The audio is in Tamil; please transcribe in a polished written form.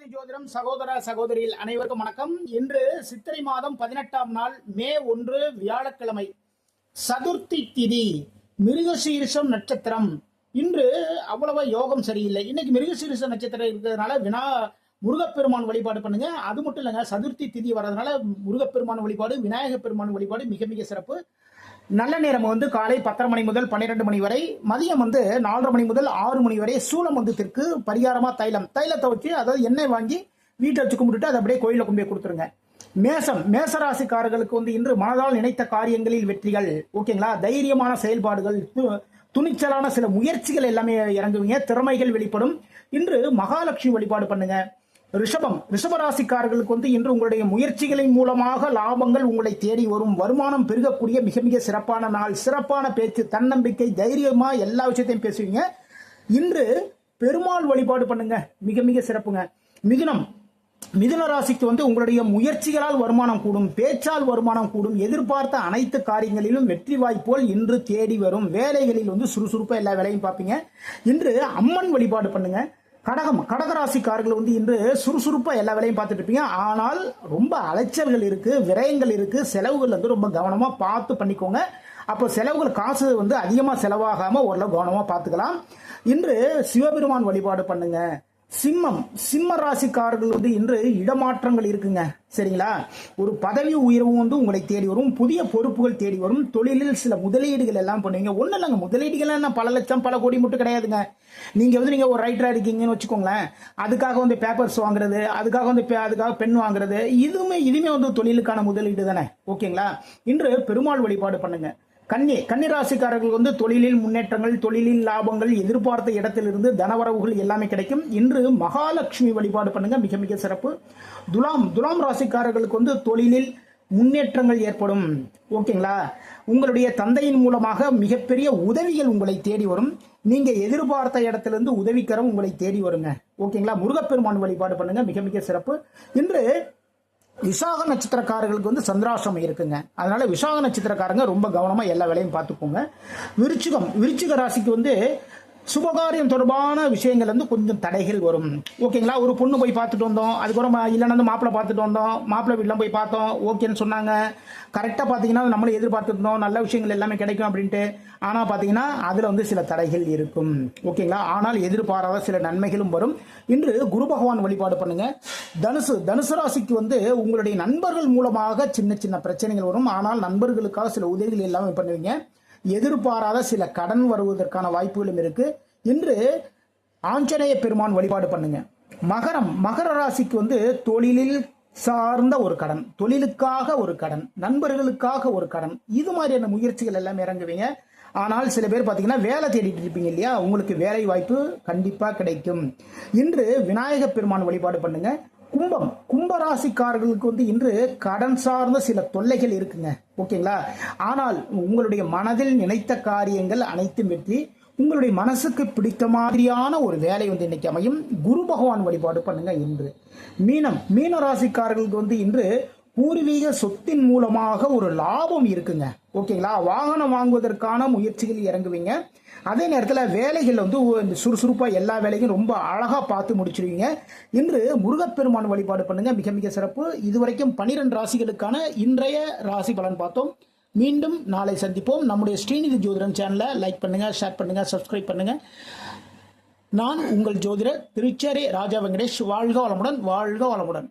ஸ்ரீநிதி ஜோதிடம் சகோதர சகோதரியில் அனைவருக்கும் வணக்கம். இன்று சித்திரை மாதம் 18ஆம் நாள் மே 1 வியாழக்கிழமை, சதுர்த்தி திதி, மிருகசீரிஷம் நட்சத்திரம். இன்று அவ்வளவா யோகம் சரியில்லை. இன்னைக்கு மிருகசீரிஷ நட்சத்திரம் இருக்கிறதுனால முருகப்பெருமான் வழிபாடு பண்ணுங்க. அது மட்டும் இல்லைங்க, சதுர்த்தி திதி வர்றதுனால முருகப்பெருமான் வழிபாடு, விநாயகப் பெருமான் வழிபாடு மிக மிக சிறப்பு. நல்ல நேரம் காலை 10:30 மணி முதல் 12 மணி வரை, மதியம் 4:30 மணி முதல் 6 மணி வரை. சூலம் தெற்கு, பரிகாரமா தைலத்தை வச்சு, அதாவது எண்ணெய் வாங்கி வீட்டை வச்சு கும்பிட்டுட்டு அதை அப்படியே கோயில கொண்டு போய் கொடுத்துருங்க. மேசராசிக்காரர்களுக்கு இன்று மனதால் நினைத்த காரியங்களில் வெற்றிகள். ஓகேங்களா? தைரியமான செயல்பாடுகள், துணிச்சலான சில முயற்சிகள் எல்லாமே இறங்குவீங்க. திறமைகள் வெளிப்படும். இன்று மகாலட்சுமி வழிபாடு பண்ணுங்க. ரிஷபராசிக்காரர்களுக்கு இன்று உங்களுடைய முயற்சிகளின் மூலமாக லாபங்கள் உங்களை தேடி வரும். வருமானம் பெருகக்கூடிய மிக மிக சிறப்பான நாள். சிறப்பான பேச்சு, தன்னம்பிக்கை, தைரியமா எல்லா விஷயத்தையும் பேசுவீங்க. இன்று பெருமாள் வழிபாடு பண்ணுங்க, மிக மிக சிறப்புங்க. மிதுன ராசிக்கு உங்களுடைய முயற்சிகளால் வருமானம் கூடும், பேச்சால் வருமானம் கூடும். எதிர்பார்த்த அனைத்து காரியங்களிலும் வெற்றி வாய்ப்புகள் இன்று தேடி வரும். வேலைகளில் சுறுசுறுப்பா எல்லா வேலையும் பார்ப்பீங்க. இன்று அம்மன் வழிபாடு பண்ணுங்க. கடகராசிக்காரர்கள் இன்று சுறுசுறுப்பா எல்லா வேலையும் பார்த்துட்டு இருப்பீங்க. ஆனால் ரொம்ப அலைச்சல்கள் இருக்கு, விரயங்கள் இருக்கு. செலவுகள் ரொம்ப கவனமா பார்த்து பண்ணிக்கோங்க. அப்போ செலவுகள் காசு அதிகமா செலவாகாம ஓரளவு கவனமா பார்த்துக்கலாம். இன்று சிவபெருமான் வழிபாடு பண்ணுங்க. சிம்ம ராசிக்காரர்கள் இன்று இடமாற்றங்கள் இருக்குங்க. சரிங்களா? ஒரு பதவி உயர்வு உங்களை தேடி வரும். புதிய பொறுப்புகள் தேடி வரும். தொழிலில் சில முதலீடுகள் எல்லாம் பண்ணுவீங்க. ஒன்றும் இல்லைங்க, முதலீடுகள் என்ன பல லட்சம் பல கோடி மட்டும் கிடையாதுங்க. நீங்க ஒரு ரைட்டரா இருக்கீங்கன்னு வச்சுக்கோங்களேன், அதுக்காக பேப்பர்ஸ் வாங்குறது, அதுக்காக பெண் வாங்குறது, இதுவுமே தொழிலுக்கான முதலீடு தானே. ஓகேங்களா? இன்று பெருமாள் வழிபாடு பண்ணுங்க. கன்னி ராசிக்காரர்கள் தொழிலில் முன்னேற்றங்கள், தொழிலில் லாபங்கள், எதிர்பார்த்த இடத்திலிருந்து தனவரவுகள் எல்லாமே கிடைக்கும். இன்று மகாலட்சுமி வழிபாடு பண்ணுங்க, மிக மிக சிறப்பு. துலாம் ராசிக்காரர்களுக்கு தொழிலில் முன்னேற்றங்கள் ஏற்படும். ஓகேங்களா? உங்களுடைய தந்தையின் மூலமாக மிகப்பெரிய உதவிகள் உங்களை தேடி வரும். நீங்க எதிர்பார்த்த இடத்திலிருந்து உதவிக்கரம் உங்களை தேடி வருங்க. ஓகேங்களா? முருகப்பெருமான் வழிபாடு பண்ணுங்க, மிக மிக சிறப்பு. இன்று விசாக நட்சத்திரக்காரர்களுக்கு சந்திராசிரமம் இருக்குங்க. அதனால விசாக நட்சத்திரக்காரங்க ரொம்ப கவனமா எல்லா வேலையும் பார்த்துக்கோங்க. விருச்சிக ராசிக்கு சுபகாரியம் தொடர்பான விஷயங்கள் கொஞ்சம் தடைகள் வரும். ஓகேங்களா? ஒரு பொண்ணு போய் பார்த்துட்டு வந்தோம், அதுக்கப்புறம் இல்லைன்னா மாப்பிள்ளை பார்த்துட்டு வந்தோம், மாப்பிள்ளை வீட்டில் போய் பார்த்தோம், ஓகேன்னு சொன்னாங்க. கரெக்டாக பார்த்தீங்கன்னா நம்மளும் எதிர்பார்த்துருந்தோம், நல்ல விஷயங்கள் எல்லாமே கிடைக்கும் அப்படின்ட்டு. ஆனால் பார்த்தீங்கன்னா அதில் சில தடைகள் இருக்கும். ஓகேங்களா? ஆனால் எதிர்பாராத சில நன்மைகளும் வரும். இன்று குரு பகவான் வழிபாடு பண்ணுங்க. தனுசு ராசிக்கு உங்களுடைய நண்பர்கள் மூலமாக சின்ன சின்ன பிரச்சனைகள் வரும். ஆனால் நண்பர்களுக்காக சில உதவிகள் எல்லாமே பண்ணுவீங்க. எதிர்பாராத சில கடன் வருவதற்கான வாய்ப்புகளும் இருக்கு. இன்று ஆஞ்சநேய பெருமான் வழிபாடு பண்ணுங்க. மகர ராசிக்கு தொழிலில் சார்ந்த ஒரு கடன், தொழிலுக்காக ஒரு கடன், நண்பர்களுக்காக ஒரு கடன், இது மாதிரியான முயற்சிகள் எல்லாம் இறங்குவீங்க. ஆனால் சில பேர் பார்த்தீங்கன்னா வேலை தேடிட்டு இருப்பீங்க இல்லையா, உங்களுக்கு வேலை வாய்ப்பு கண்டிப்பா கிடைக்கும். இன்று விநாயகப் பெருமான் வழிபாடு பண்ணுங்க. கும்பராசிக்காரர்களுக்கு இன்று கடன் சார்ந்த சில தொல்லைகள் இருக்குங்க. ஓகேங்களா? ஆனால் உங்களுடைய மனதில் நினைத்த காரியங்கள் அனைத்தும் வெற்றி. உங்களுடைய மனசுக்கு பிடித்த மாதிரியான ஒரு வேலை இன்னைக்கு அமையும். குரு பகவான் வழிபாடு பண்ணுங்க. இன்று மீன ராசிக்காரர்களுக்கு இன்று பூர்வீக சொத்தின் மூலமாக ஒரு லாபம் இருக்குங்க. ஓகேங்களா? வாகனம் வாங்குவதற்கான முயற்சிகள் இறங்குவீங்க. அதே நேரத்தில் வேலைகள் சுறுசுறுப்பா எல்லா வேலையும் ரொம்ப அழகா பார்த்து முடிச்சிருவீங்க. இன்று முருகப்பெருமான் வழிபாடு பண்ணுங்க, மிக மிக சிறப்பு. இதுவரைக்கும் 12 ராசிகளுக்கான இன்றைய ராசி பலன் பார்த்தோம். மீண்டும் நாளை சந்திப்போம். நம்முடைய ஸ்ரீநிதி ஜோதிடம் சேனலை லைக் பண்ணுங்க, ஷேர் பண்ணுங்க, சப்ஸ்கிரைப் பண்ணுங்க. நான் உங்கள் ஜோதிடர் திருச்சேரி ராஜா வெங்கடேஷ். வாழ்க வளமுடன், வாழ்க வளமுடன்.